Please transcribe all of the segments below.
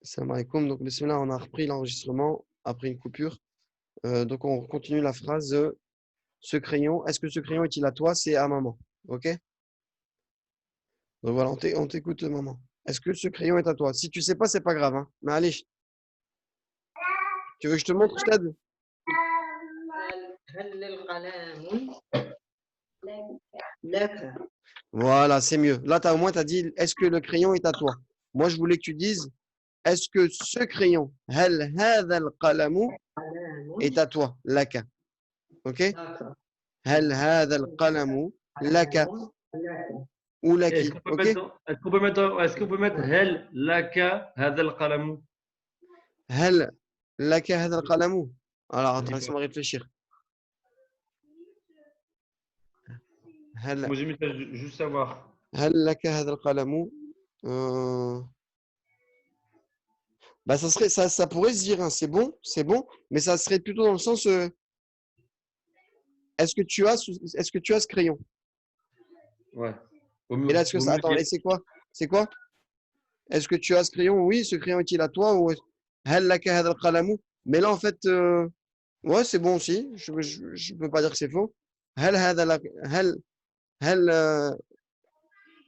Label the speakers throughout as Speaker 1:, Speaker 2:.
Speaker 1: Salam alaikum. Donc, bismillah, on a repris l'enregistrement après une coupure. Donc, on continue la phrase ce crayon. Est-ce que ce crayon est-il à toi? C'est à maman. OK? Donc, voilà, on t'écoute, maman. Est-ce que ce crayon est à toi? Si tu sais pas, c'est pas grave. Hein. Mais allez, tu veux que je te montre, je t'aide? Voilà, c'est mieux. Là, au moins, tu as dit est-ce que le crayon est à toi? Moi, je voulais que tu dises est-ce que ce crayon, هل هذا القلم est à toi? لك. OK? هل هذا القلم لك ou
Speaker 2: Est-ce
Speaker 1: laki?
Speaker 2: qu'on peut
Speaker 1: OK?
Speaker 2: mettre, hel laka hadal qalamou?
Speaker 1: هل لك هذا القلم? Alors,
Speaker 2: Ça dit
Speaker 1: attends,
Speaker 2: quoi?
Speaker 1: laisse-moi réfléchir. هل
Speaker 2: Moi j'ai mis ça juste savoir.
Speaker 1: هل لك هذا القلم؟ Euh, Bah, ça serait, ça pourrait se dire, hein, c'est bon, mais ça serait plutôt dans le sens, est-ce que tu as ce crayon?
Speaker 2: Ouais.
Speaker 1: Et là, est-ce que
Speaker 2: Vaut
Speaker 1: ça,
Speaker 2: mieux
Speaker 1: attends,
Speaker 2: dire.
Speaker 1: et c'est quoi? C'est quoi? Est-ce que tu as ce crayon? Oui, ce crayon est-il à toi? Ou هل لك هذا القلم? Mais là, en fait, ouais, c'est bon aussi. Je peux pas dire que c'est faux. هل هذا لك هل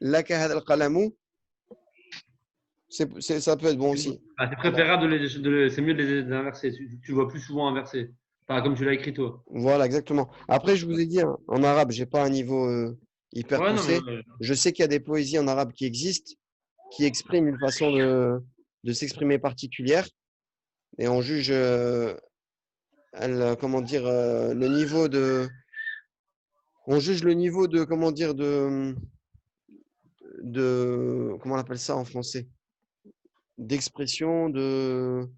Speaker 1: لك هذا القلم? Ça peut être bon aussi.
Speaker 2: Ah, c'est préférable c'est mieux de les inverser. Tu le vois plus souvent inversé. Enfin, comme tu l'as écrit toi.
Speaker 1: Voilà, exactement. Après, je vous ai dit, hein, en arabe, j'ai pas un niveau hyper
Speaker 2: Ouais, non, mais
Speaker 1: poussé. Je sais qu'il y a des poésies en arabe qui existent, qui expriment une façon de s'exprimer particulière, et on juge, comment dire, le niveau on juge le niveau de, comment dire, comment on appelle ça en français, d'expression, de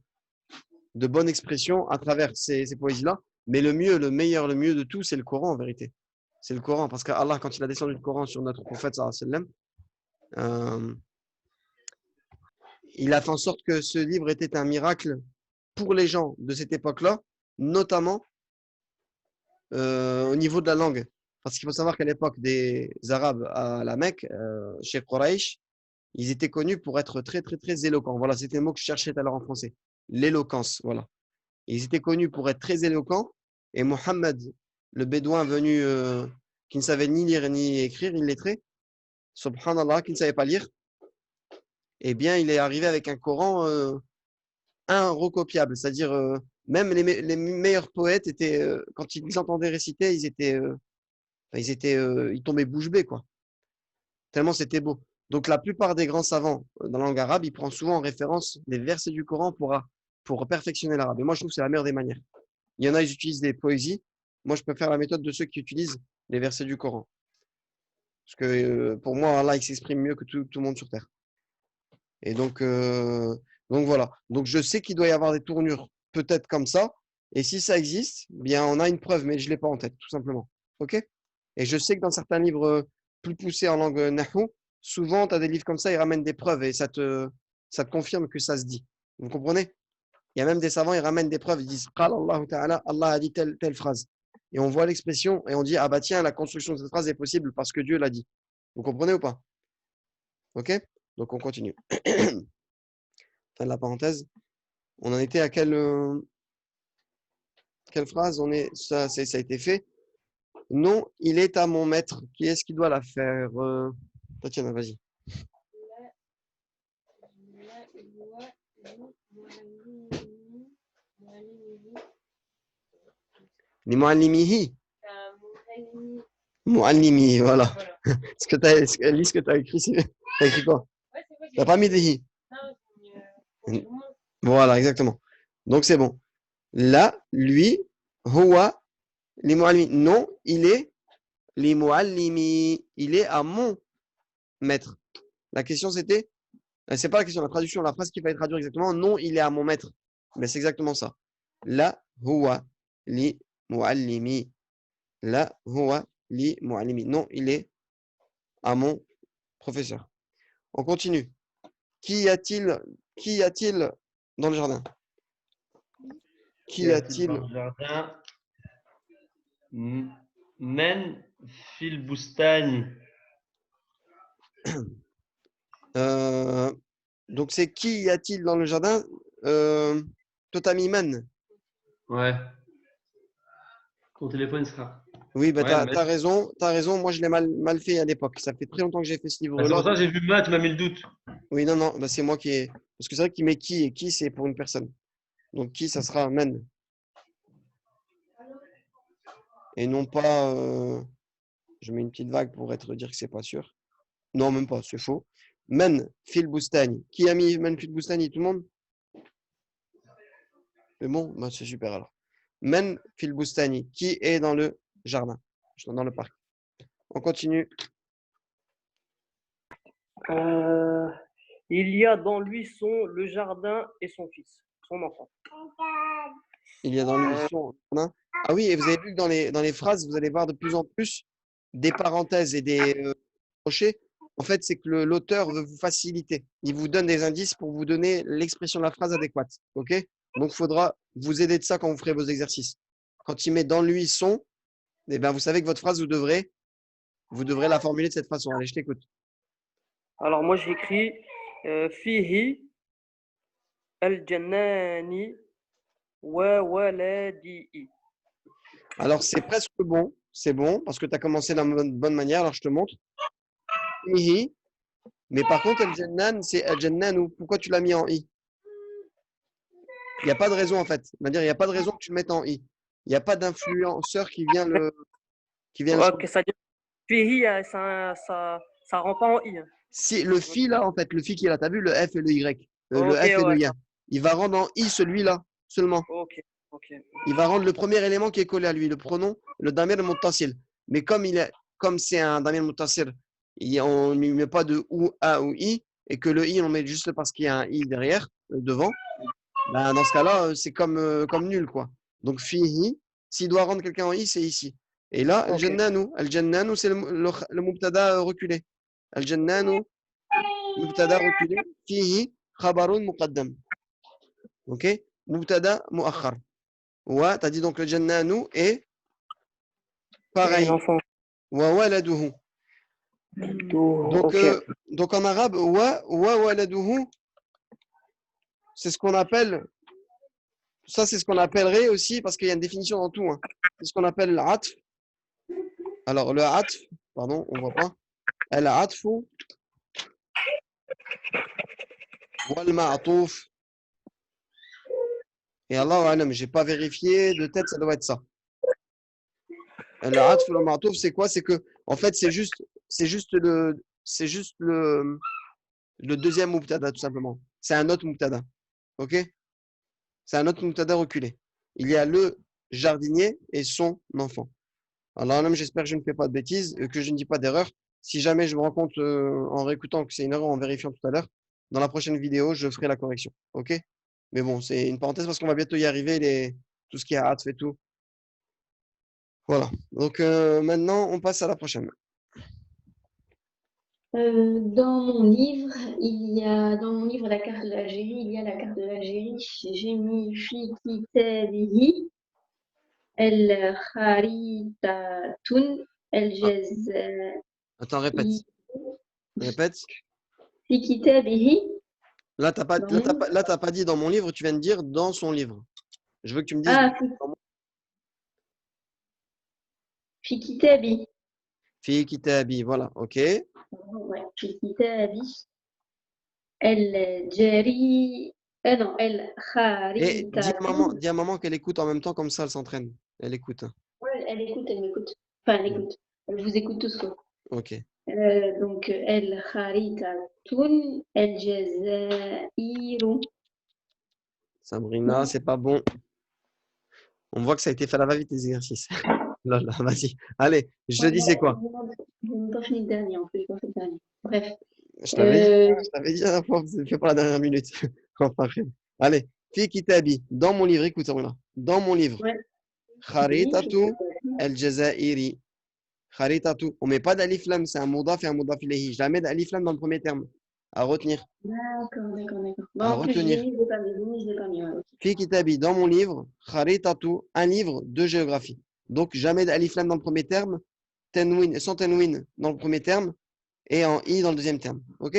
Speaker 1: bonne expression à travers ces poésies-là. Mais le mieux, le meilleur, le mieux de tout, c'est le Coran en vérité. C'est le Coran, parce qu'Allah, quand il a descendu le Coran sur notre prophète, sallallahu alayhi wa sallam, il a fait en sorte que ce livre était un miracle pour les gens de cette époque-là, notamment au niveau de la langue. Parce qu'il faut savoir qu'à l'époque des Arabes à la Mecque, chez Quraysh, ils étaient connus pour être très, très, très éloquents. Voilà, c'était le mot que je cherchais tout à l'heure en français. L'éloquence, voilà. Ils étaient connus pour être très éloquents. Et Mohammed, le bédouin venu, qui ne savait ni lire ni écrire, illettré, subhanallah, qui ne savait pas lire, eh bien, il est arrivé avec un Coran recopiable. C'est-à-dire, même les meilleurs poètes étaient, quand ils entendaient réciter, ils tombaient bouche bée, quoi. Tellement c'était beau. Donc, la plupart des grands savants dans la langue arabe, ils prennent souvent en référence des versets du Coran pour perfectionner l'arabe. Et moi, je trouve que c'est la meilleure des manières. Il y en a, ils utilisent des poésies. Moi, je préfère la méthode de ceux qui utilisent les versets du Coran. Parce que pour moi, Allah, il s'exprime mieux que tout le monde sur Terre. Et donc voilà. Donc je sais qu'il doit y avoir des tournures peut-être comme ça. Et si ça existe, bien on a une preuve, mais je ne l'ai pas en tête, tout simplement. OK? Et je sais que dans certains livres plus poussés en langue nahou, souvent, tu as des livres comme ça, ils ramènent des preuves et ça te confirme que ça se dit. Vous comprenez? Il y a même des savants, ils ramènent des preuves, ils disent Qala Allah Ta'ala, Allah a dit telle phrase. Et on voit l'expression et on dit ah bah tiens, la construction de cette phrase est possible parce que Dieu l'a dit. Vous comprenez ou pas? OK? Donc on continue. Fin de la parenthèse. On en était à quelle phrase? Ça a été fait. Non, il est à mon maître. Qui est-ce qui doit la faire? Tatiana, vas-y. Les muallimihi. Muallimi, voilà. Ce que lis ce que tu as écrit, t'as écrit quoi? T'as pas mis des hi. Voilà, exactement. Donc c'est bon. Là, lui, huwa, li muallimi. Non, il est li muallimi. Il est à mon maître. La question c'était, c'est pas la question, la traduction, la phrase qu'il fallait traduire exactement. Non, il est à mon maître. Mais c'est exactement ça. La huwa li muallimi. La huwa li muallimi. Non, il est à mon professeur. On continue. Qui y a-t-il dans le jardin?
Speaker 2: Y
Speaker 1: Qui
Speaker 2: a-t-il dans
Speaker 1: a-t-il?
Speaker 2: le jardin? Men fil boustani.
Speaker 1: Euh, donc, c'est qui y a-t-il dans le jardin? Toi, t'as mis man.
Speaker 2: Ouais. Ton téléphone sera.
Speaker 1: Oui, bah,
Speaker 2: Ouais,
Speaker 1: t'as,
Speaker 2: mais.
Speaker 1: t'as raison. T'as raison. Moi, je l'ai mal fait à l'époque. Ça fait très longtemps que j'ai fait ce
Speaker 2: Bah, c'est
Speaker 1: livre-là.
Speaker 2: pour ça que
Speaker 1: Donc...
Speaker 2: j'ai vu Matt, tu m'as mis le doute.
Speaker 1: Oui, non, non. Bah, c'est moi qui ai. Parce que c'est vrai qu'il met qui et qui, c'est pour une personne. Donc, qui, ça sera man. Et non pas. Je mets une petite vague pour dire que c'est pas sûr. Non, même pas. C'est faux. Man fil boustani. Qui a mis man fil boustani? Tout le monde? C'est bon? Bah, c'est super alors. Men fil boustani. Qui est dans le jardin? Dans le parc. On continue.
Speaker 3: Euh, il y a dans lui le jardin et son fils, son enfant.
Speaker 1: Il y a dans lui son jardin. Ah oui, et vous avez vu que dans les phrases, vous allez voir de plus en plus des parenthèses et des crochets. En fait, c'est que l'auteur veut vous faciliter. Il vous donne des indices pour vous donner l'expression de la phrase adéquate. OK? Donc, il faudra vous aider de ça quand vous ferez vos exercices. Quand il met dans lui son, eh ben, vous savez que votre phrase, vous devrez la formuler de cette façon. Allez, je t'écoute.
Speaker 3: Alors moi j'écris fihi al-jannani wa waladi'i.
Speaker 1: Alors, c'est presque bon. C'est bon parce que tu as commencé de la bonne manière. Alors, je te montre. Ihi. Mais par contre, al-jannan, c'est al-jannanu. Pourquoi tu l'as mis en i? Il n'y a pas de raison en fait. C'est-à-dire, il n'y a pas de raison que tu le mettes en i. Il n'y a pas d'influenceur qui vient le
Speaker 3: Ok,
Speaker 1: changer.
Speaker 3: ça dit fihi, ça rend pas en i. Hein.
Speaker 1: Si le phi là, en fait, le phi qui est là, tu as vu le F et le Y, le
Speaker 3: Ok,
Speaker 1: F et le
Speaker 3: ouais,
Speaker 1: Y, il va rendre en i celui-là seulement.
Speaker 3: ok, ok.
Speaker 1: Il va rendre le premier élément qui est collé à lui, le pronom, le damir muttasil. Mais comme c'est un damir muttasil, on ne lui met pas de ou, a ou i, et que le i, on met juste parce qu'il y a un i derrière, devant, ben, dans ce cas-là, c'est comme nul, quoi. Donc, fihi, s'il doit rendre quelqu'un en i, c'est ici. Et là,
Speaker 3: Ok.
Speaker 1: al-jannanu, c'est le mubtada reculé. Al-jannanu, mubtada reculé, fihi, khabarun muqaddam. Ok? Mubtada muakhar. Ouais, t'as dit donc le jannanu est
Speaker 3: Et
Speaker 1: pareil.
Speaker 3: l'enfant.
Speaker 1: Wa waladuhu. Donc,
Speaker 3: Ok.
Speaker 1: donc en arabe, wa waladuhu, c'est ce qu'on appelle, ça c'est ce qu'on appellerait aussi, parce qu'il y a une définition dans tout, hein. C'est ce qu'on appelle l'atf. Alors le atf, pardon, on voit pas. El atfu wal ma'touf. Et Allah alam, j'ai pas vérifié, de tête ça doit être ça. El atf wal ma'touf, c'est quoi? C'est que, en fait, c'est juste le deuxième mubtada, tout simplement. C'est un autre mubtada. Ok? C'est un autre mubtada reculé. Il y a le jardinier et son enfant. Alors, j'espère que je ne fais pas de bêtises, que je ne dis pas d'erreur. Si jamais je me rends compte en réécoutant que c'est une erreur, en vérifiant tout à l'heure, dans la prochaine vidéo, je ferai la correction. OK? Mais bon, c'est une parenthèse parce qu'on va bientôt y arriver, tout ce qui est hâte et tout. Voilà. Donc, maintenant, on passe à la prochaine.
Speaker 4: Dans mon livre, dans mon livre La carte de l'Algérie, il y a la carte de l'Algérie. J'ai mis fi kitabihi el kharitatun el
Speaker 1: Ah,
Speaker 4: jaza'i
Speaker 1: attends, répète. Répète.
Speaker 4: fi kitabihi
Speaker 1: Là, t'as pas,
Speaker 4: dans mon
Speaker 1: t'as pas dit dans mon livre, tu viens de dire dans son livre. Je veux que tu me dises
Speaker 4: ah fi kitabi
Speaker 1: fi kitabi. Voilà. OK.
Speaker 4: ouais, fi kitabi el jari non el
Speaker 1: Et
Speaker 4: kharitatun.
Speaker 1: dis à maman qu'elle écoute en même temps, comme ça, elle s'entraîne. Elle écoute.
Speaker 4: Ouais, elle m'écoute. Enfin, elle
Speaker 1: Mm.
Speaker 4: écoute. Elle vous écoute tous quoi.
Speaker 1: OK.
Speaker 4: Donc El Kharitatun El Jazairu.
Speaker 1: Sabrina, c'est pas bon. On voit que ça a été fait à la va-vite, les exercices. Là, vas-y. Allez, je te
Speaker 4: Ouais,
Speaker 1: dis c'est quoi.
Speaker 4: je n'ai pas fini le dernier en fait, j'ai pas fait le dernier. Bref.
Speaker 1: Je t'avais dit, hein, je t'avais dit la fois, c'est fait pour la dernière minute. Enfin, bref. Allez, fi kitabi, dans mon livre, écoute Sabrina, dans mon livre,
Speaker 4: Ouais. Oui,
Speaker 1: Kharitatu el Jazairi. Kharitatu. On met pas d'alif lam, c'est un moudaf et un moudaf ilayhi. Jamais d'alif lam dans le premier terme. À retenir.
Speaker 4: d'accord. Bon,
Speaker 1: À
Speaker 4: en plus, je l'ai
Speaker 1: retenir.
Speaker 4: mis, je l'ai pas mis. Je l'ai mis, je l'ai pas mis. Ouais, ok.
Speaker 1: Fi kitabi, dans mon livre, Kharitatu, un livre de géographie. Donc, jamais d'alif lam dans le premier terme, tenwin, sans tenwin dans le premier terme, et en i dans le deuxième terme. OK?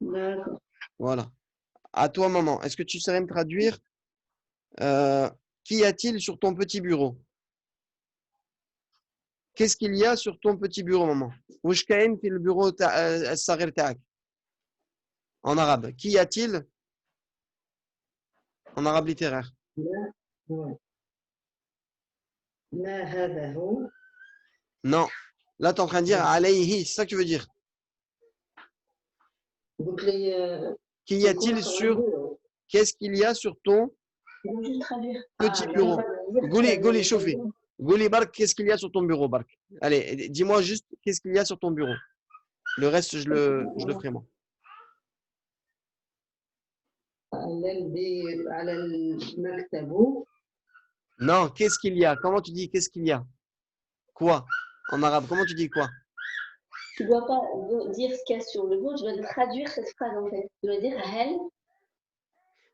Speaker 4: D'accord.
Speaker 1: Voilà. À toi, maman. Est-ce que tu saurais me traduire qu'y a-t-il sur ton petit bureau? Qu'est-ce qu'il y a sur ton petit bureau, maman? Wesh kain fi le bureau الصغير تاعك. En arabe. Qu'y a-t-il en arabe littéraire?
Speaker 5: ما هذا هو
Speaker 1: Non. Là, tu es en train de dire alayhi. C'est ça que tu veux dire.
Speaker 5: قلت لي
Speaker 1: Qu'y a-t-il sur Qu'est-ce qu'il y a sur ton
Speaker 4: Je vais juste traduire.
Speaker 1: petit
Speaker 5: Ah,
Speaker 1: bureau? Gouli, Gouli,
Speaker 4: je
Speaker 1: chauffez. Gouli Bark, qu'est-ce qu'il y a sur ton bureau, Bark? Allez, dis-moi juste qu'est-ce qu'il y a sur ton bureau. Le reste, je le ferai moi.
Speaker 5: على المكتب
Speaker 1: Non, qu'est-ce qu'il y a? Comment tu dis qu'est-ce qu'il y a? Quoi? En arabe, comment tu dis quoi?
Speaker 4: Tu ne dois pas dire ce qu'il y a sur le bureau, tu dois traduire cette phrase en fait. Tu dois dire Hel.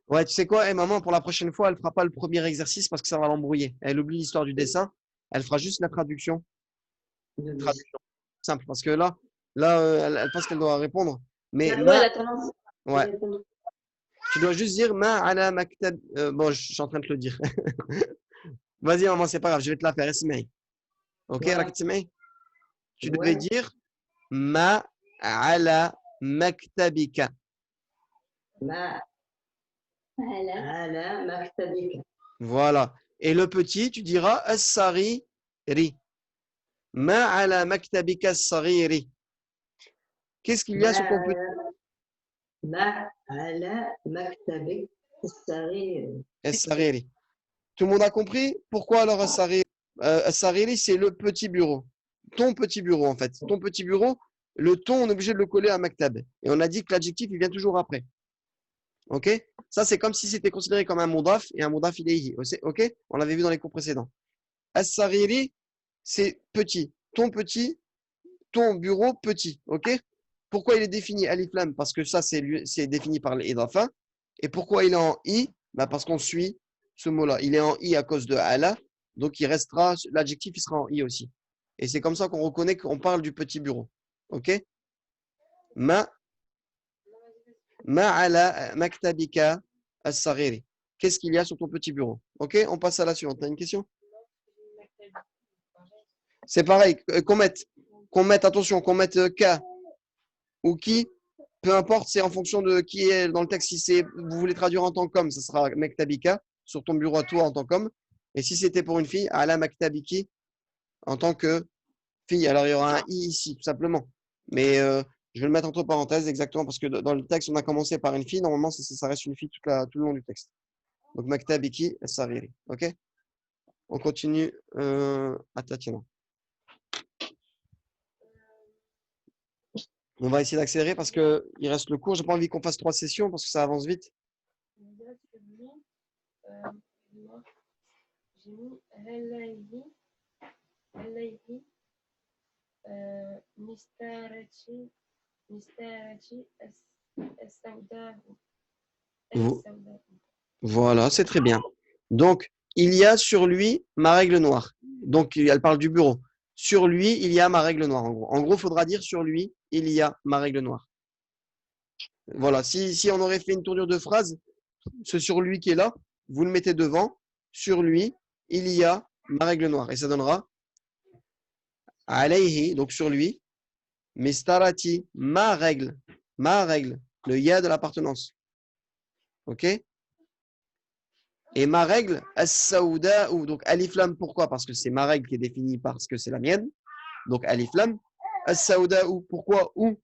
Speaker 1: Ouais, tu sais quoi? Eh, maman, pour la prochaine fois, elle fera pas le premier exercice parce que ça va l'embrouiller. Elle oublie l'histoire du dessin. Elle fera juste la traduction. Traduction simple. Parce que là, elle pense qu'elle doit répondre. Mais
Speaker 4: Elle
Speaker 1: ma,
Speaker 4: a tendance à
Speaker 1: ouais,
Speaker 4: répondre.
Speaker 1: tu dois juste dire ma ala maktab. Bon, je suis en train de te le dire. Vas-y, maman, c'est pas grave, je vais te la faire. Esmei. Ok,
Speaker 5: Ouais.
Speaker 1: Raktimei? Tu
Speaker 5: Ouais.
Speaker 1: devais dire ma ala maktabika.
Speaker 5: ما
Speaker 4: Voilà.
Speaker 5: على مكتبك
Speaker 1: Voilà. Et le petit, tu diras as-sariri. Ma ala maktabika as-sariri. Qu'est-ce qu'il y a sur ton petit
Speaker 5: ما على مكتبك الصغير
Speaker 1: as-sariri? Tout le monde a compris? Pourquoi alors as-sariri? As-sariri, c'est le petit bureau. Ton petit bureau, en fait. Ton petit bureau, le ton, on est obligé de le coller à maktab. Et on a dit que l'adjectif, il vient toujours après. Ok? Ça, c'est comme si c'était considéré comme un mudaf et un mudaf ilayhi. Ok? On l'avait vu dans les cours précédents. As-sariri, c'est petit. Ton bureau petit. Ok? Pourquoi il est défini alif lam? Parce que ça, c'est défini par l'idafa. Et pourquoi il est en i? Bah parce qu'on suit ce mot-là. Il est en i à cause de ala. Donc, il restera, l'adjectif, il sera en i aussi. Et c'est comme ça qu'on reconnaît qu'on parle du petit bureau. Ok? Ma ala maktabika as-saghiri. Qu'est-ce qu'il y a sur ton petit bureau? Ok? On passe à la suivante. Tu as une question? C'est pareil. Qu'on mette, attention, qu'on mette K ou qui, peu importe, c'est en fonction de qui est dans le texte. Si c'est, vous voulez traduire en tant qu'homme, ça sera maktabika sur ton bureau à toi en tant qu'homme. Et si c'était pour une fille, ala maktabiki en tant que fille. Alors il y aura un i ici, tout simplement. Mais je vais le mettre entre parenthèses exactement parce que dans le texte, on a commencé par une fille. Normalement, ça reste une fille tout le long du texte. Donc maktabiki as-sariri. Ok? On continue à Tatiana. On va essayer d'accélérer parce qu'il reste le cours. J'ai pas envie qu'on fasse 3 sessions parce que ça avance vite.
Speaker 6: J'ai mis Halayhi, Mistarati, As-Sauda.
Speaker 1: Voilà, c'est très bien. Donc, il y a sur lui ma règle noire. Donc, elle parle du bureau. Sur lui, il y a ma règle noire, en gros. En gros, il faudra dire sur lui, il y a ma règle noire. Voilà, si on aurait fait une tournure de phrase, ce sur lui qui est là, vous le mettez devant. Sur lui, il y a ma règle noire. Et ça donnera alayhi, donc sur lui, mistarati, ma règle, le ya de l'appartenance. Ok? Et ma règle, as-saouda, ou donc alif lam, pourquoi? Parce que c'est ma règle qui est définie parce que c'est la mienne. Donc alif lam. As-saouda, ou pourquoi ou?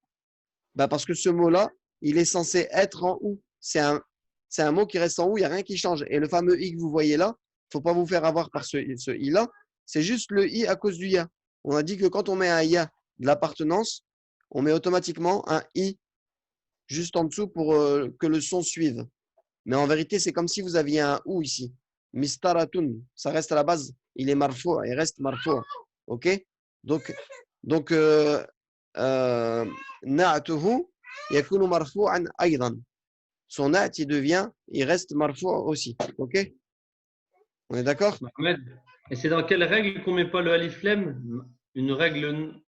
Speaker 1: Bah parce que ce mot-là, il est censé être en ou. C'est un mot qui reste en ou, il n'y a rien qui change. Et le fameux i que vous voyez là, il ne faut pas vous faire avoir par ce i-là. C'est juste le i à cause du ya. On a dit que quand on met un ya de l'appartenance, on met automatiquement un i juste en dessous pour que le son suive. Mais en vérité, c'est comme si vous aviez un ou ici. Mistaratun, ça reste à la base. Il est marfou, il reste marfou. Ok? Donc na'atuhu yakunu marfu'an aydan. Son na'at, il reste marfou aussi. Ok? On est d'accord?
Speaker 2: Ahmed, et c'est dans quelle règle qu'on ne met pas le alif lem? Une règle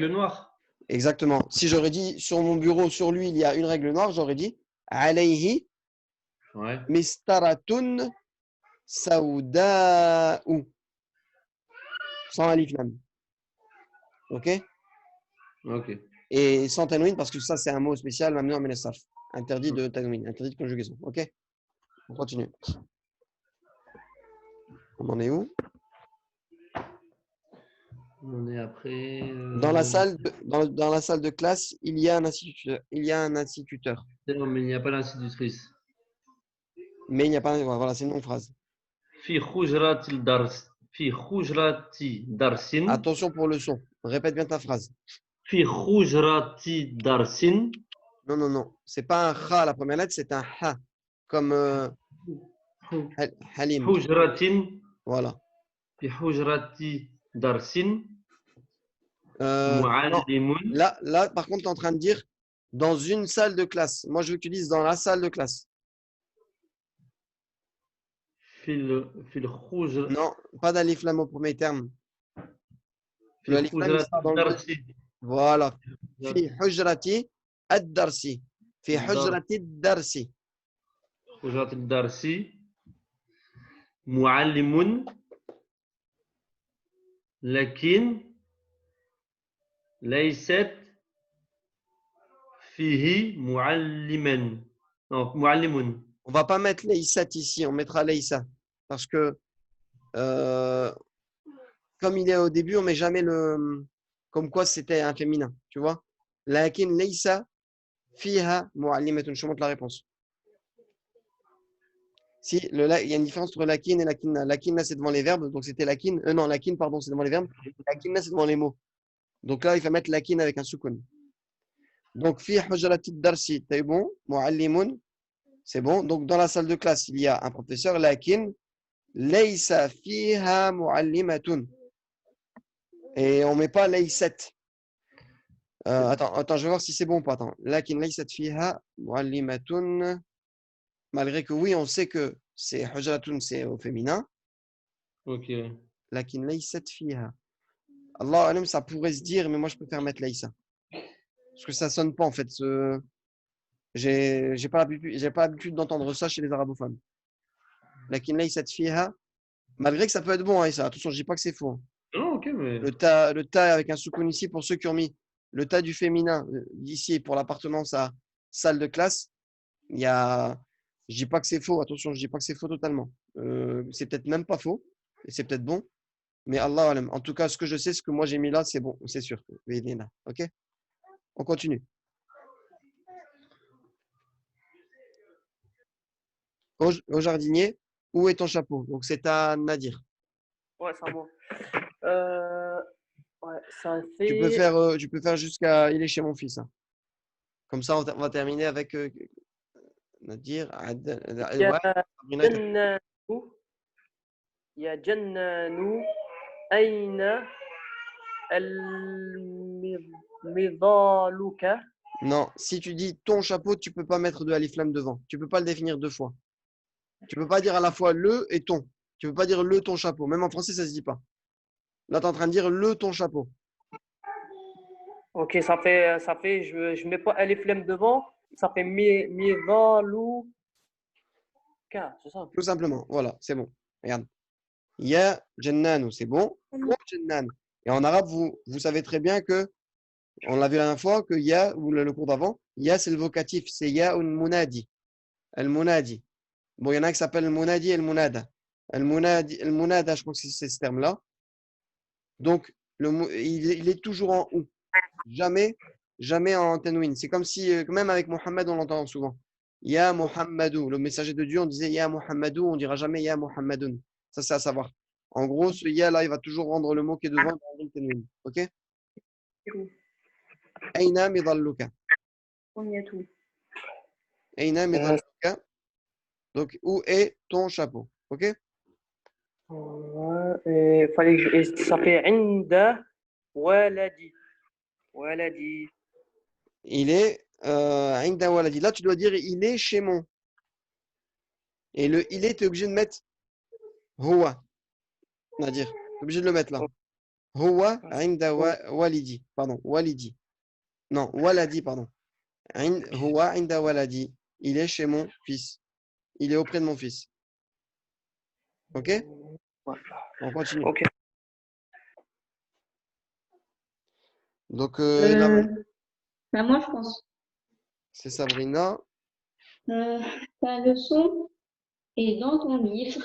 Speaker 2: noire.
Speaker 1: Exactement. Si j'aurais dit sur mon bureau, sur lui, il y a une règle noire, j'aurais dit alayhi
Speaker 2: Ouais.
Speaker 1: mistaratun sauda'u. Sans alif lam. OK?
Speaker 2: Ok.
Speaker 1: Et sans tanwin, parce que ça, c'est un mot spécial, mamnu min as-sarf. Interdit de tanwin, interdit de conjugaison. OK? On continue. On en est où?
Speaker 2: On est après.
Speaker 1: Dans la salle dans la salle de classe, il y a un instituteur. Il y a un instituteur.
Speaker 2: Non, mais il n'y a pas l'institutrice.
Speaker 1: Mais il n'y a pas. Voilà, c'est une longue phrase.
Speaker 2: في حجرة الدرس في حجرة درس
Speaker 1: Attention pour le son. Répète bien ta phrase.
Speaker 2: في حجرة درس
Speaker 1: Non, non, non. C'est pas un kha, la première lettre, c'est un ha. Comme halim.
Speaker 2: حجرة
Speaker 1: Voilà.
Speaker 2: في حجرة درس
Speaker 1: Non.
Speaker 2: معلم
Speaker 1: Là, par contre, tu es en train de dire dans une salle de classe. Moi, je veux que tu dises dans la salle de classe.
Speaker 2: في الحجرة
Speaker 1: Non, pas d'alif lam au premier terme.
Speaker 2: في
Speaker 1: L'alif lam, il
Speaker 2: حجرة
Speaker 1: sera dans le
Speaker 2: الدرس
Speaker 1: Voilà. في حجرة الدرس. في حجرة الدرس.
Speaker 2: حجرة الدرس معلم لكن ليست فيه معلما معلم
Speaker 1: On va pas mettre Leïsat ici, on mettra Leïsa. Parce que comme il est au début, on met jamais le. Comme quoi c'était un féminin, tu vois. Lakin Leïsa fiha mu'allimatun. Je te montre la réponse. Si, il y a une différence entre lakin et lakinna. Lakinna, c'est devant les verbes, donc c'était lakin. Non, lakin, pardon, c'est devant les verbes. Lakinna, c'est devant les mots. Donc là, il faut mettre lakin avec un soukoun. Donc, fi hujrati darsi, c'est bon. Mu'allimun, c'est bon. Donc, dans la salle de classe, il y a un professeur, lakin laysa fiha mu'allimatun. Et on ne met pas laysat. Attends, je vais voir si c'est bon ou pas. Attends. Lakin laysat fiha mu'allimatun. Malgré que oui, on sait que c'est hujratun, c'est au féminin.
Speaker 2: Ok.
Speaker 1: Lakin laysat fiha. Allah alam, ça pourrait se dire, mais moi je préfère mettre laysa. Parce que ça sonne pas en fait. J'ai pas l'habitude d'entendre ça chez les arabophones. Lakin laysat fiha. Malgré que ça peut être bon, hein, ça. Attention, je dis pas que c'est faux. Hein.
Speaker 2: Non, ok, mais.
Speaker 1: Le ta avec un soukoun ici, pour ceux qui ont mis le ta du féminin d'ici pour l'appartenance à salle de classe, il y a. Je dis pas que c'est faux, attention, je dis pas que c'est faux totalement. C'est peut-être même pas faux, et c'est peut-être bon, mais Allah alam. En tout cas, ce que je sais, ce que moi j'ai mis là, c'est bon, c'est sûr. Ok? On continue. Au jardinier, où est ton chapeau? Donc c'est à Nadir.
Speaker 3: Ouais, c'est à moi. Ouais, ça
Speaker 1: Tu peux
Speaker 3: fait.
Speaker 1: faire jusqu'à il est chez mon fils. Hein. Comme ça, on va terminer avec Nadir.
Speaker 3: Il y a
Speaker 1: Sabrina,
Speaker 3: جنان يا جنان أين المظالك
Speaker 1: Non, si tu dis ton chapeau, tu peux pas mettre de alif lam devant. Tu peux pas le définir deux fois. Tu peux pas dire à la fois le et ton. Tu peux pas dire le ton chapeau. Même en français, ça se dit pas. Là, tu es en train de dire le ton chapeau.
Speaker 3: Ok, je mets pas les flemmes devant, ça fait mizaluka, c'est ça?
Speaker 1: Tout simplement. Voilà, c'est bon. Regarde. Ya jannanu, c'est bon. Ou jannan. Et en arabe, vous savez très bien que, on l'a vu la dernière fois, que ya, ou le cours d'avant, ya, c'est le vocatif. C'est ya un munadi. Al-munadi. Bon, il y en a qui s'appellent al-munadi et al-munada. Al-munada, je crois que c'est ce terme-là. Donc, il est toujours en ou. Jamais en tanwin. C'est comme si, même avec Mohammed, on l'entend souvent. Ya Muhammadou. Le messager de Dieu, on disait Ya Muhammadou, on dira jamais Ya Muhammadoun. Ça, c'est à savoir. En gros, ce Ya là, il va toujours rendre le mot qui est devant dans le tanwin. Ok? Aina midalluka.
Speaker 4: On y a tout.
Speaker 1: Aina midalluka. Donc, où est ton chapeau? Ok?
Speaker 3: Ouais, et ça fait inda waladi. Waladi.
Speaker 1: Il est Inda waladi. Là, tu dois dire il est chez mon. Et le il est, tu es obligé de mettre Huwa. C'est-à-dire, tu es obligé de le mettre là. Huwa Inda walidi. Pardon, walidi. Non, waladi, pardon. Huwa inda waladi. Il est chez mon fils. Il est auprès de mon fils. Ok? On continue.
Speaker 3: Ok.
Speaker 1: Donc,
Speaker 4: Bah, moi, je pense.
Speaker 1: c'est Sabrina.
Speaker 4: Ta leçon est dans ton livre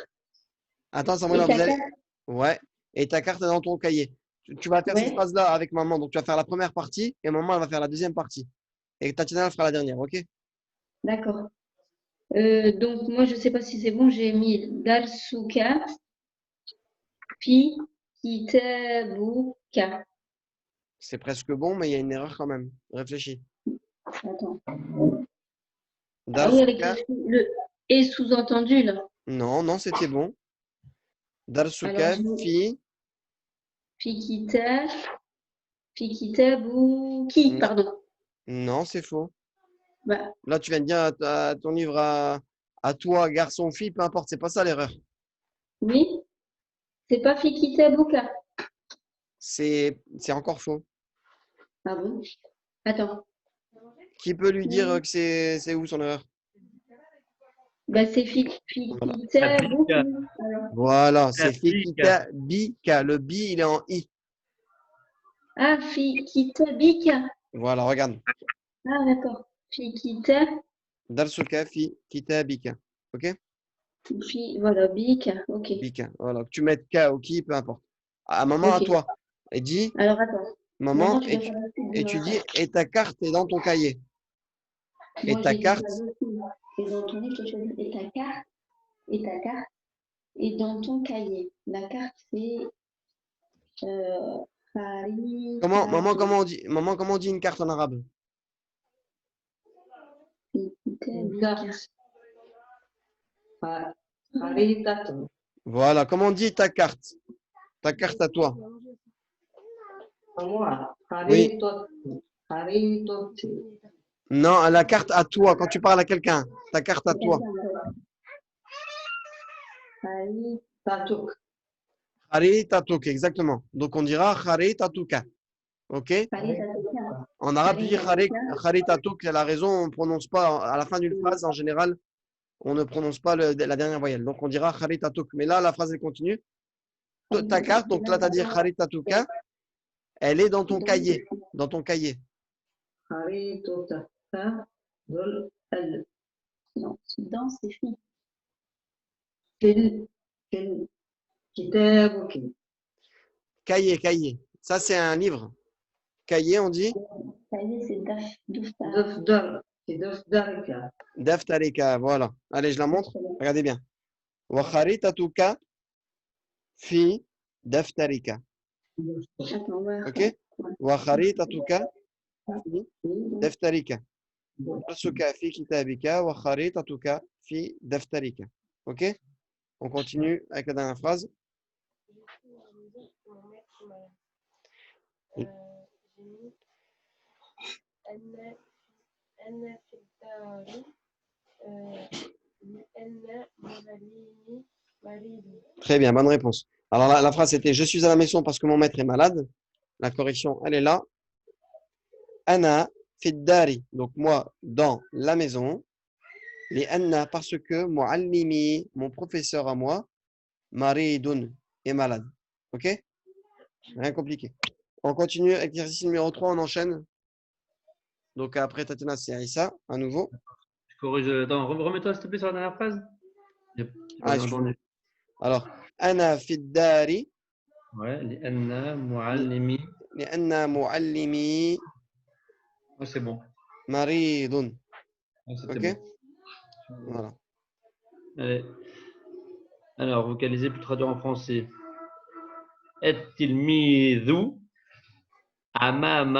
Speaker 1: Attends,
Speaker 4: et
Speaker 1: Sabrina,
Speaker 4: ta
Speaker 1: vous allez.
Speaker 4: carte.
Speaker 1: Ouais. Et ta carte est dans ton cahier. Tu vas faire cette
Speaker 4: Ouais,
Speaker 1: phase-là avec maman. Donc, tu vas faire la première partie et maman, elle va faire la deuxième partie. Et Tatiana, elle fera la dernière. Ok?
Speaker 4: d'accord. Donc, moi, je sais pas si c'est bon, j'ai mis Darsuka, Fi, Kitabuka.
Speaker 1: C'est presque bon, mais il y a une erreur quand même. Réfléchis.
Speaker 4: Attends. Ah oui, avec
Speaker 1: Darsuka.
Speaker 4: le et sous-entendu, là.
Speaker 1: Non, non, c'était bon.
Speaker 4: Alors,
Speaker 1: Darsuka,
Speaker 4: je mets
Speaker 1: fi.
Speaker 4: Fikita, Fikitabuki,
Speaker 1: Non,
Speaker 4: pardon.
Speaker 1: non, c'est faux.
Speaker 4: Bah,
Speaker 1: Là, tu viens de dire à ton livre à toi, garçon, fille, peu importe. C'est pas ça l'erreur.
Speaker 4: oui, c'est pas Fikitabuka.
Speaker 1: C'est encore faux.
Speaker 4: Ah bon? Attends.
Speaker 1: Qui peut lui dire que c'est où son erreur?
Speaker 4: Bah, c'est
Speaker 1: Voilà.
Speaker 4: Fikitabuki. Alors.
Speaker 1: Voilà, c'est
Speaker 2: Afrika.
Speaker 1: Fikita Bika. Le bi, il est en i.
Speaker 4: Ah, Fikitabika.
Speaker 1: Voilà, regarde.
Speaker 4: Ah, d'accord. Fikita,
Speaker 1: Darsuka, fi, kita, bika. Ok?
Speaker 4: voilà, Bika. Ok.
Speaker 1: Bika. Voilà. Que tu mettes K ou qui, peu importe. À maman, à
Speaker 4: Ok.
Speaker 1: toi. Et dis,
Speaker 4: Alors, attends. Maintenant,
Speaker 1: maman,
Speaker 4: tu dois faire le truc de
Speaker 1: et tu
Speaker 4: ma...
Speaker 1: dis, et ta carte est dans ton cahier. Et
Speaker 4: Moi,
Speaker 1: ta
Speaker 4: j'ai dit ça
Speaker 1: carte,
Speaker 4: aussi. Et dans ton livre, tu choisis et ta carte est dans ton cahier. La carte, c'est
Speaker 1: comment, maman,
Speaker 4: Harikato.
Speaker 1: maman, comment on dit une carte en arabe?
Speaker 4: Fikitabika.
Speaker 5: Haritato.
Speaker 1: Voilà, comment on dit ta carte? Ta carte à toi.
Speaker 5: Moi,
Speaker 1: Oui.
Speaker 5: Haritoti.
Speaker 1: Non, la carte à toi, quand tu parles à quelqu'un. Ta carte à toi.
Speaker 5: Haritatuk.
Speaker 1: Khari Tatouk, exactement. Donc on dira Khari Tatouka. Ok?
Speaker 4: Harikatuka.
Speaker 1: En arabe, tu dis
Speaker 4: Harikatuka.
Speaker 1: Khari Tatouk, c'est la raison, on ne prononce pas, à la fin d'une phrase, en général, on ne prononce pas la dernière voyelle. Donc on dira Khari Tatouk. Mais là, la phrase, elle continue. Ta carte, donc là, tu as dit Khari Tatouka, elle est dans ton cahier. Dans ton cahier.
Speaker 5: Haritotaka. Dol al.
Speaker 4: Non, dans c'est fini.
Speaker 5: Fil. Fil. Kitabuki.
Speaker 1: Cahier, cahier. Ça, c'est un livre. Cahier, on dit
Speaker 4: Cahier, c'est Daftar.
Speaker 5: Dafdar. Dafdarika.
Speaker 1: Daftarika. Voilà. Allez, je la montre. Regardez bien. Wa Khari Tatouka fi Daftarika.
Speaker 4: Attends, on va
Speaker 1: Ok?
Speaker 4: refaire.
Speaker 1: Wa Khari Tatouka fi Daftarika. Darsuka fi kitabika wa kharitatuka fi daftarika. Ok? On continue avec la dernière phrase. Très bien, bonne réponse. Alors la phrase c'était je suis à la maison parce que mon maître est malade. La correction, elle est là. Ana fiddari. Donc moi dans la maison. Les anna parce que muallimi, mon professeur à moi, maridun est malade. Ok? Rien compliqué. On continue avec l'exercice numéro 3, on enchaîne. Donc après Tatiana, c'est Aïssa, à nouveau.
Speaker 2: Je corrige. Attends, remets-toi s'il te plaît sur la dernière phrase. J'ai pas
Speaker 1: Ah,
Speaker 2: bien entendu.
Speaker 1: Alors, ana fiddari,
Speaker 2: Ouais, لأن معلمي.
Speaker 1: لأن معلمي
Speaker 2: Ouais, c'est bon.
Speaker 1: maridun.
Speaker 2: Ouais, c'était
Speaker 1: Ok?
Speaker 2: bon.
Speaker 1: Voilà.
Speaker 2: Allez. Alors, vocaliser puis traduire en français. التلميذ أمام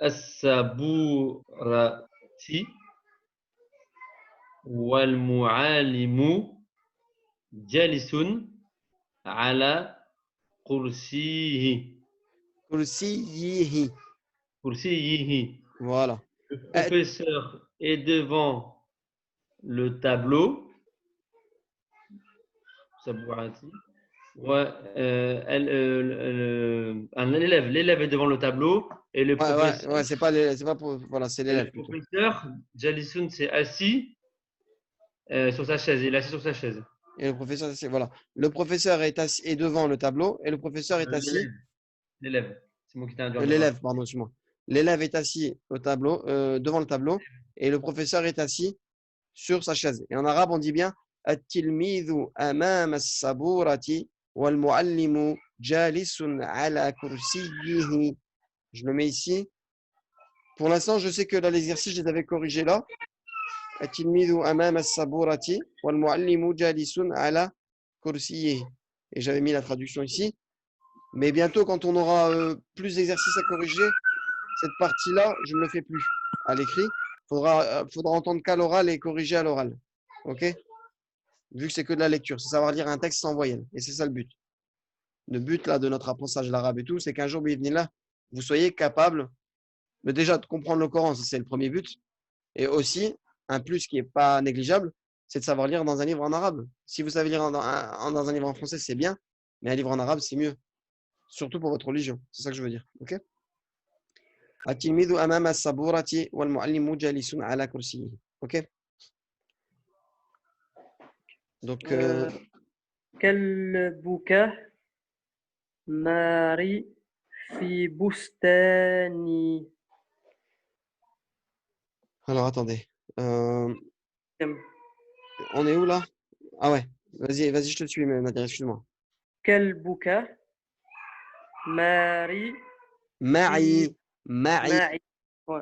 Speaker 2: السبورة والمعلم جالس على كرسيه.
Speaker 1: Kursiyihi.
Speaker 2: كرسيه.
Speaker 1: Voilà.
Speaker 2: Le professeur est devant le tableau. Ouais, l'élève est devant le tableau Et le professeur,
Speaker 1: Ouais, c'est pas pour, voilà, c'est
Speaker 2: et
Speaker 1: l'élève
Speaker 2: le
Speaker 1: plutôt.
Speaker 2: professeur, Jalisun, c'est assis sur sa chaise. Il est assis sur sa chaise.
Speaker 1: Et le professeur, c'est, voilà. Le professeur est assis, est devant le tableau et le professeur est assis.
Speaker 2: L'élève. L'élève. C'est moi qui t'ai induit en erreur.
Speaker 1: L'élève, pardon, excuse-moi. L'élève est assis au tableau, devant le tableau et le professeur est assis sur sa chaise. Et en arabe, on dit bien At-tilmidhu amama as-saburati wal muallimu jalisun ala kursiyyihi. Je le mets ici. Pour l'instant, je sais que là, l'exercice, je les avais corrigés là. At-tilmidhu amama as-saburati wal muallimu jalisun ala kursiyyihi. Et j'avais mis la traduction ici. Mais bientôt, quand on aura plus d'exercices à corriger, cette partie-là, je ne le fais plus à l'écrit. Faudra entendre qu'à l'oral et corriger à l'oral. OK? Vu que c'est que de la lecture, c'est savoir lire un texte sans voyelle. Et c'est ça le but. Le but là, de notre apprentissage de l'arabe et tout, c'est qu'un jour, là, vous soyez capable de déjà de comprendre le Coran. Ça, c'est le premier but. Et aussi, un plus qui n'est pas négligeable, c'est de savoir lire dans un livre en arabe. Si vous savez lire dans un livre en français, c'est bien. Mais un livre en arabe, c'est mieux. Surtout pour votre religion. C'est ça que je veux dire. OK? التلميذ أمام السبورة والمعلم جالس على كرسيه. OK? Donc,
Speaker 3: كلبك ماري في بستاني.
Speaker 1: alors attendez. On est où là? Ah ouais. Vas-y, je te suis, Nadia, excuse-moi.
Speaker 3: كلبك ماري
Speaker 1: معي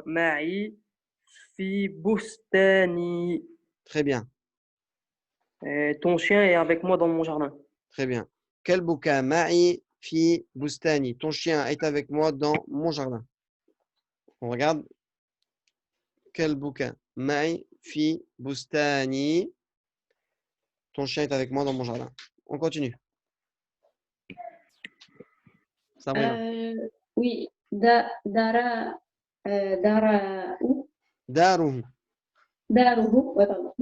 Speaker 3: معي في بستاني.
Speaker 1: Très bien,
Speaker 3: Ton chien est avec moi dans mon jardin.
Speaker 1: très bien. كلبك معي في بستاني. Ton chien est avec moi dans mon jardin. On regarde. كلبك معي في بستاني. Ton chien est avec moi dans mon jardin. On continue. Sabrina.
Speaker 4: Oui, دار
Speaker 1: داره.
Speaker 4: داره ouais, pardon.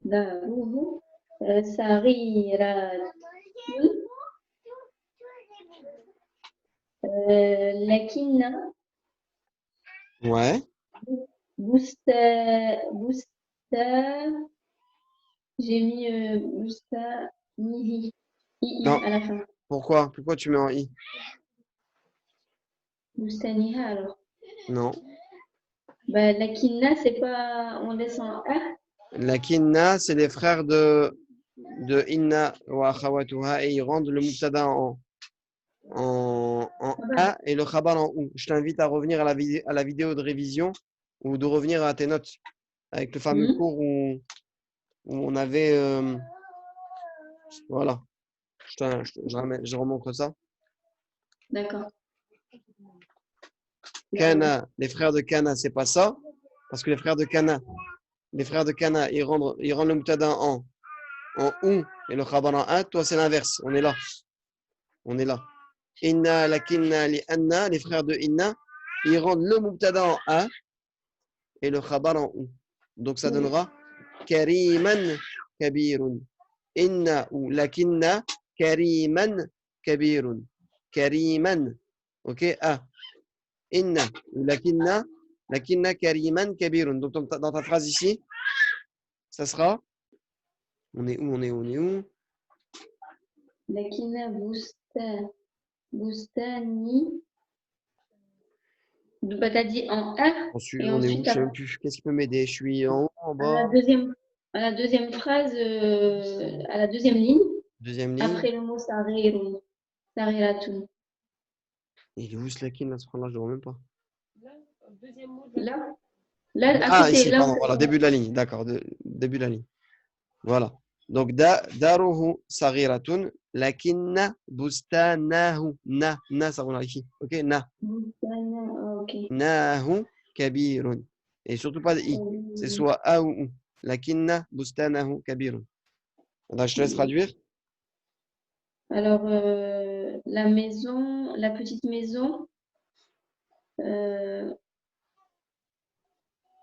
Speaker 4: داره صغيرة لكن
Speaker 1: Ouais.
Speaker 4: بستان j'ai mis بستانه
Speaker 1: Non.
Speaker 4: à la fin.
Speaker 1: Pourquoi tu mets en i?
Speaker 4: بستانها alors.
Speaker 1: Non.
Speaker 4: Bah, لكن c'est pas on laisse en A.
Speaker 1: La kinna, c'est les frères de inna wa akhawatuha et ils rendent le mubtada en a et le khabar en ou. Je t'invite à revenir à la vidéo de révision ou de revenir à tes notes avec le fameux cours où on avait voilà. Je remontre ça.
Speaker 4: D'accord.
Speaker 1: Kana, les frères de Kana, c'est pas ça parce que les frères de Kana, ils rendent le mubtada en ou et le khabar en a. Toi, c'est l'inverse. On est là. Inna, lakinna, li anna, les frères de Inna, ils rendent le mubtada en a et le khabar en ou. Donc ça donnera Kariman Kabirun. Inna ou lakinna Kariman Kabirun. Kariman. Ok, a. Inna ou lakinna Kariman Kabirun. Donc dans ta phrase ici, ça sera. On est où?
Speaker 4: لكن بستاني. Bah, t'as dit en A.
Speaker 1: On est où? Je sais même plus. Qu'est-ce qui peut m'aider? Je suis en haut, en bas.
Speaker 4: À la deuxième phrase, à la deuxième ligne.
Speaker 1: Deuxième ligne.
Speaker 4: Après le mot Sariratun.
Speaker 1: Il est où ce lakin là, je ne le vois même pas.
Speaker 4: Là, à côté,
Speaker 1: ici,
Speaker 4: là,
Speaker 1: pardon, voilà, début de la ligne, d'accord, début de la ligne. Voilà. Donc, daruhu saghiratun, lakinna bustanahu, ça on a ici, ok,
Speaker 4: ok.
Speaker 1: nahu kabirun. Et surtout pas de i, c'est soit a ou ou. Lakinna bustanahu kabirun. Alors, je te laisse traduire.
Speaker 4: Alors, la maison, la petite maison,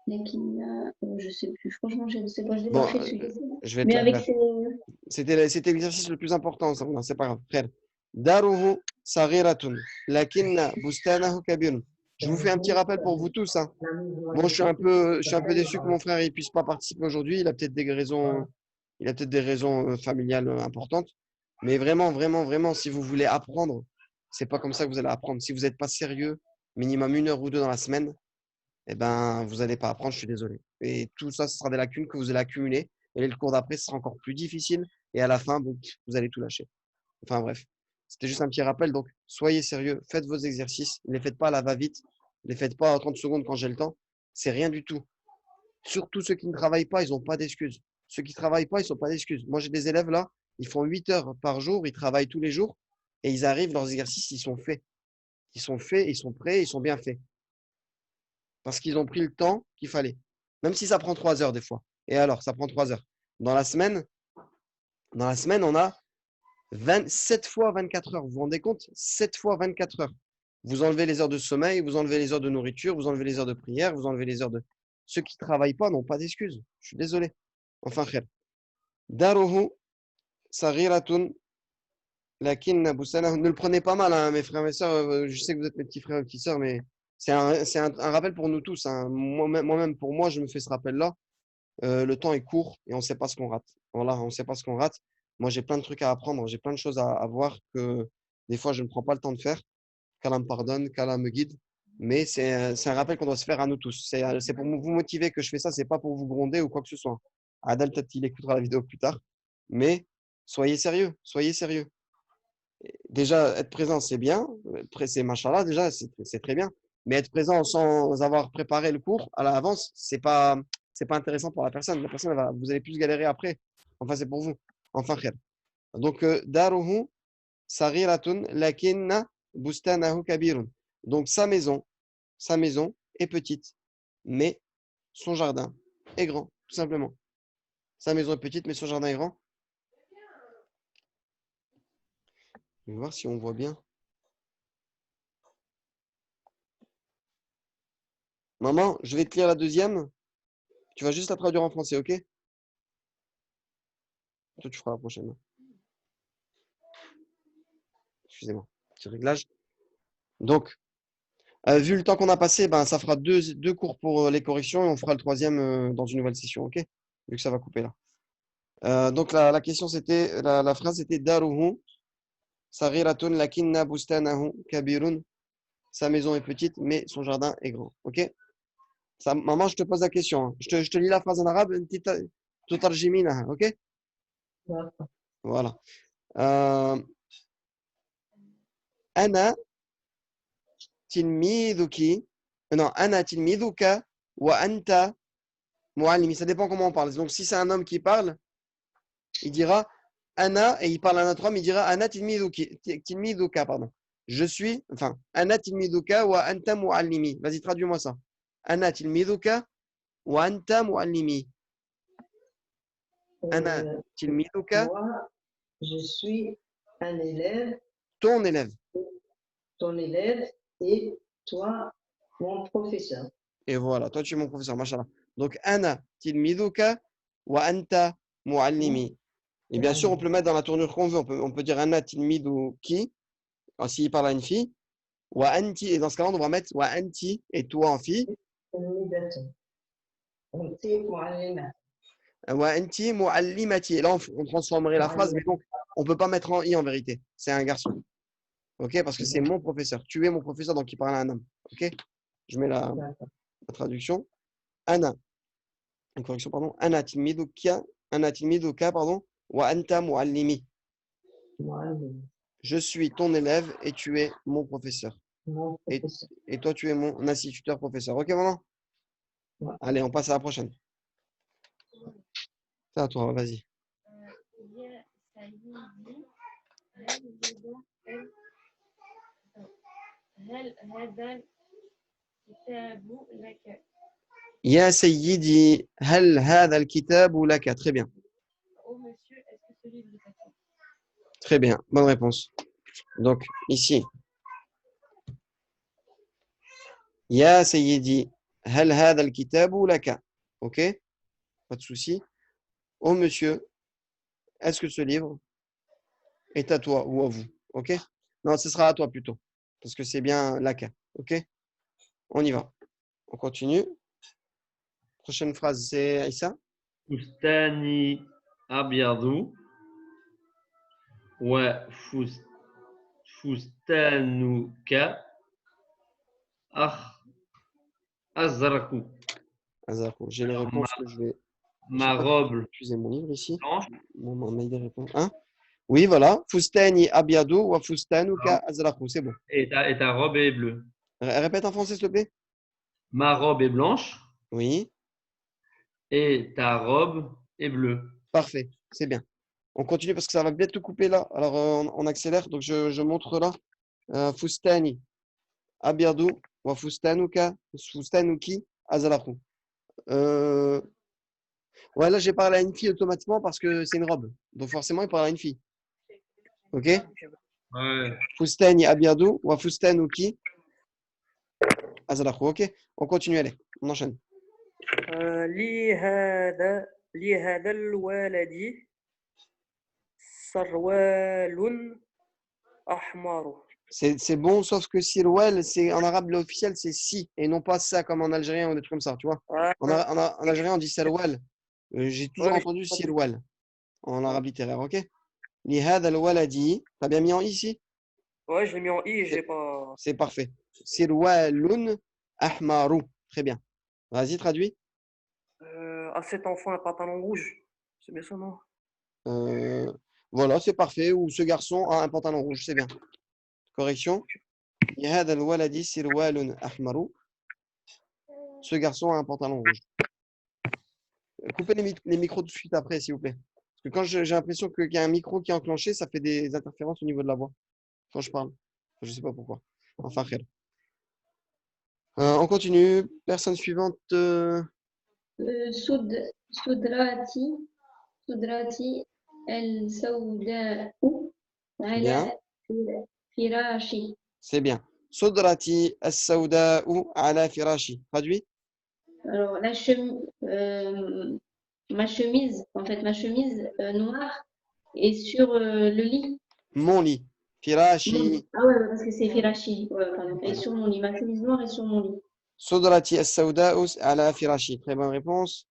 Speaker 4: je sais plus, franchement, je ne sais pas, je l'ai pas fait sur le dessin.
Speaker 1: Je vais
Speaker 4: Mais avec
Speaker 1: C'était l'exercice le plus important, ça, c'est pas grave, frère. Daruhu saghiratun, lakinna bustanahu kabirun. Je vous fais un petit rappel pour vous tous, hein. Moi, je suis un peu déçu que mon frère ne puisse pas participer aujourd'hui. Il a peut-être des raisons, familiales importantes. Mais vraiment, vraiment, vraiment, si vous voulez apprendre, c'est pas comme ça que vous allez apprendre. Si vous n'êtes pas sérieux, minimum 1 heure ou 2 dans la semaine, eh ben, vous n'allez pas apprendre, je suis désolé. Et tout ça, ce sera des lacunes que vous allez accumuler. Et le cours d'après, ce sera encore plus difficile. Et à la fin, vous allez tout lâcher. Enfin bref, c'était juste un petit rappel. Donc, soyez sérieux, faites vos exercices. Ne les faites pas à la va-vite. Ne les faites pas en 30 secondes quand j'ai le temps. C'est rien du tout. Surtout ceux qui ne travaillent pas, ils n'ont pas d'excuses. Ceux qui ne travaillent pas, ils n'ont pas d'excuses. Moi, j'ai des élèves là, ils font 8 heures par jour, ils travaillent tous les jours. Et ils arrivent, leurs exercices, ils sont faits. Ils sont faits, ils sont prêts, ils sont bien faits. Parce qu'ils ont pris le temps qu'il fallait. Même si ça prend 3 heures des fois. Et alors, ça prend 3 heures. Dans la semaine, on a 7 fois 24 heures. Vous vous rendez compte? 7 fois 24 heures. Vous enlevez les heures de sommeil, vous enlevez les heures de nourriture, vous enlevez les heures de prière, vous enlevez les heures de... Ceux qui ne travaillent pas n'ont pas d'excuses. Je suis désolé. Enfin, khair. Daruhu saghiratun lakinna busanahu. Ne le prenez pas mal, hein, mes frères et mes sœurs. Je sais que vous êtes mes petits frères et petites sœurs, mais c'est un rappel pour nous tous, hein. Moi-même, pour moi, je me fais ce rappel-là. Le temps est court et on ne sait pas ce qu'on rate. Voilà, on ne sait pas ce qu'on rate. Moi, j'ai plein de trucs à apprendre, j'ai plein de choses à voir que des fois, je ne prends pas le temps de faire. Qu'Allah me pardonne, qu'Allah me guide. Mais c'est un rappel qu'on doit se faire à nous tous. C'est pour vous motiver que je fais ça, c'est pas pour vous gronder ou quoi que ce soit. Adel, peut-être il écoutera la vidéo plus tard. Mais soyez sérieux, soyez sérieux. Déjà, être présent, c'est bien. C'est machallah, déjà, c'est très bien. Mais être présent sans avoir préparé le cours à l'avance, c'est pas intéressant pour la personne. La personne, vous allez plus galérer après. Enfin, c'est pour vous. Enfin, khair. Donc, daruhu saghiratun lakinna bustanahu kabirun. Donc, sa maison est petite, mais son jardin est grand, tout simplement. Sa maison est petite, mais son jardin est grand. On va voir si on voit bien. Maman, je vais te lire la deuxième. Tu vas juste la traduire en français, ok? Toi, tu feras la prochaine. Excusez-moi, petit réglage. Donc, vu le temps qu'on a passé, ben, ça fera deux cours pour les corrections et on fera le troisième dans une nouvelle session, ok? Vu que ça va couper là. Donc, la question, c'était, la phrase, c'était Daruhu, saghiratun lakinna bustanahu kabirun. Sa maison est petite, mais son jardin est grand, ok? Ça, maman, je te pose la question, hein. Je te lis la phrase en arabe, tutarjiminaha, ok? Voilà. Ana tilmiduki. Non, ana tilmiduka wa anta muallimi. Ça dépend comment on parle. Donc, si c'est un homme qui parle, il dira ana, et il parle à un autre homme, il dira ana tilmiduka, pardon. Je suis, enfin, ana tilmiduka wa anta muallimi. Vas-y, traduis-moi ça. Ana tilmiduka wa anta muallimi. Ana tilmiduka.
Speaker 5: Moi, je suis un élève,
Speaker 1: Ton élève.
Speaker 5: ton élève, et toi, mon professeur.
Speaker 1: Et voilà, toi tu es mon professeur, machallah. Donc, ana tilmiduka wa anta muallimi. Et bien sûr, on peut le mettre dans la tournure qu'on veut. On peut dire ana tilmiduki, s'il parle à une fille. Wa anti, et dans ce cas-là, on va mettre wa anti, et toi en fille. Wa anti muallimati. Et là, on transformerait la phrase, mais donc, on ne peut pas mettre en i en vérité. C'est un garçon. Ok? Parce que c'est mon professeur. Tu es mon professeur, donc il parle à un homme. Ok? Je mets la traduction. Ana. Une correction, pardon. Ana tilmiduka, pardon. Wa anta muallimi. Je suis ton élève et tu es mon professeur.
Speaker 5: Mon professeur.
Speaker 1: Et toi, tu es mon instituteur professeur. Ok, maman?
Speaker 5: Ouais.
Speaker 1: Allez, on passe à la prochaine. C'est à toi, vas-y. Ya sayyidi, hal hadha al-kitabu laka. Très bien.
Speaker 6: Oh monsieur, est-ce que ce livre est à toi?
Speaker 1: Très bien. Bonne réponse. Donc, ici. Ya sayyidi, hal hadha al-kitabu laka. Ok? Pas de souci. Oh monsieur, est-ce que ce livre est à toi ou à vous? Ok? Non, ce sera à toi plutôt. Parce que c'est bien laka. OK? On y va. On continue. Prochaine phrase, c'est Aïssa.
Speaker 2: فستاني أبيض وفستانك أزرق.
Speaker 1: Azarou. J'ai les
Speaker 2: Alors,
Speaker 1: réponses que je vais. J'ai
Speaker 2: ma
Speaker 1: pas
Speaker 2: robe
Speaker 1: diffusé mon livre ici.
Speaker 2: blanche
Speaker 1: Mon mail des réponses. Hein? Oui, voilà. Fustani abiadu wa fustanuka azraku. C'est bon.
Speaker 2: et ta robe est bleue.
Speaker 1: Répète en français, s'il te plaît.
Speaker 2: Ma robe est blanche
Speaker 1: Oui.
Speaker 2: et ta robe est bleue.
Speaker 1: Parfait. C'est bien. On continue parce que ça va bientôt couper là. Alors, on accélère. Donc, je montre là. Fustani abiadu wa fustanuki azraku. Ouais, là, j'ai parlé à une fille automatiquement parce que c'est une robe. Donc, forcément, il parle à une fille. OK?
Speaker 2: Ouais.
Speaker 1: Fustani abiadu wa fustanuki azraku. OK? On continue, allez. On enchaîne.
Speaker 3: لهذا الولد سروال أحمر.
Speaker 1: C'est bon, sauf que Sirwel, c'est en arabe l'officiel, c'est si, et non pas ça comme en algérien ou des trucs comme ça, tu vois.
Speaker 3: Ouais,
Speaker 1: En algérien, on dit Sirwel. J'ai toujours
Speaker 3: ouais,
Speaker 1: entendu Sirwel en arabe littéraire, OK? Lihad al-waladi, t'as bien mis en i ici?
Speaker 3: ouais, je l'ai mis en i, j'ai pas.
Speaker 1: C'est parfait. Sirwalun ahmaru. Très bien. Vas-y, traduis.
Speaker 3: À cet enfant un pantalon rouge. C'est bien ça, non?
Speaker 1: Voilà, c'est parfait. Ou ce garçon a un pantalon rouge, c'est bien. Correction. Lihad al-waladi sirwalun ahmaru. Ce garçon a un pantalon rouge. Coupez les micros tout de suite après, s'il vous plaît. Parce que quand j'ai l'impression qu'il y a un micro qui est enclenché, ça fait des interférences au niveau de la voix. Quand je parle. Je ne sais pas pourquoi. Enfin, khel. On continue. Personne suivante.
Speaker 4: Sudrati el-Sawda'u
Speaker 1: Bien.
Speaker 4: ala firashi.
Speaker 1: C'est bien. Sodrati as-sawda'u ala firashi. Traduit.
Speaker 4: Alors, ma chemise noire est sur le lit.
Speaker 1: Mon lit. Firashi.
Speaker 4: Ah ouais, parce que c'est firashi. Ouais, pardon. Elle est sur mon lit. Ma chemise noire est sur mon lit.
Speaker 1: Sodrati as-sawda'u ala firashi. Très bonne réponse.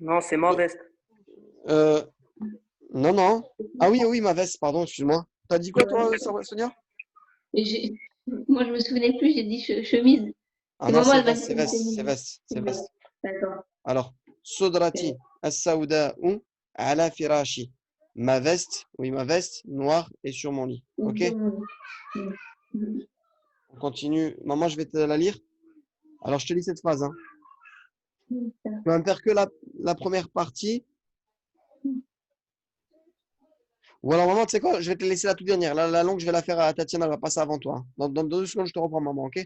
Speaker 3: Non, c'est ma veste.
Speaker 1: Non, non. Ah oui, oui, ma veste, pardon, excuse-moi. T'as dit quoi, toi, Sonia?
Speaker 4: Moi, je me souvenais plus, j'ai dit chemise.
Speaker 1: Ah
Speaker 4: Et
Speaker 1: non,
Speaker 4: maman,
Speaker 1: c'est
Speaker 4: elle m'a
Speaker 1: veste,
Speaker 4: dit
Speaker 1: c'est veste, c'est veste.
Speaker 4: D'accord.
Speaker 1: Alors, Sodrati as-sawda'u ala firashi. Ma veste, oui, ma veste noire est sur mon lit. Ok? On continue. Maman, je vais te la lire. Alors, je te lis cette phrase. Hein. Tu vas me faire que la première partie. Ou alors, maman, tu sais quoi? Je vais te laisser la toute dernière. La longue, je vais la faire à Tatiana. Elle va passer avant toi. Hein. Dans 2 secondes, je te reprends, maman. Ok?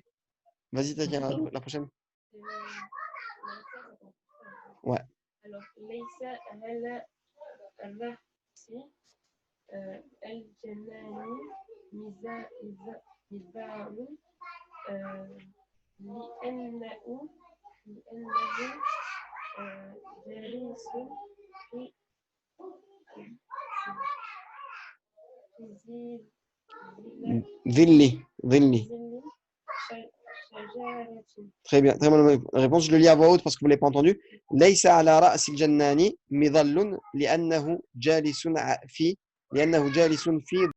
Speaker 1: Vas-y, Tatiana, la prochaine. Ouais.
Speaker 6: Alors, Leïsa al-Rahsi, al-Janani, Mizaru, لأنه جالس في
Speaker 1: Villi.
Speaker 6: ظل شجرة.
Speaker 1: Très bien, très bonne réponse. Je le lis à voix haute parce que vous ne l'avez pas entendu. ليس على رأس الجنان مظل لأنه جالس في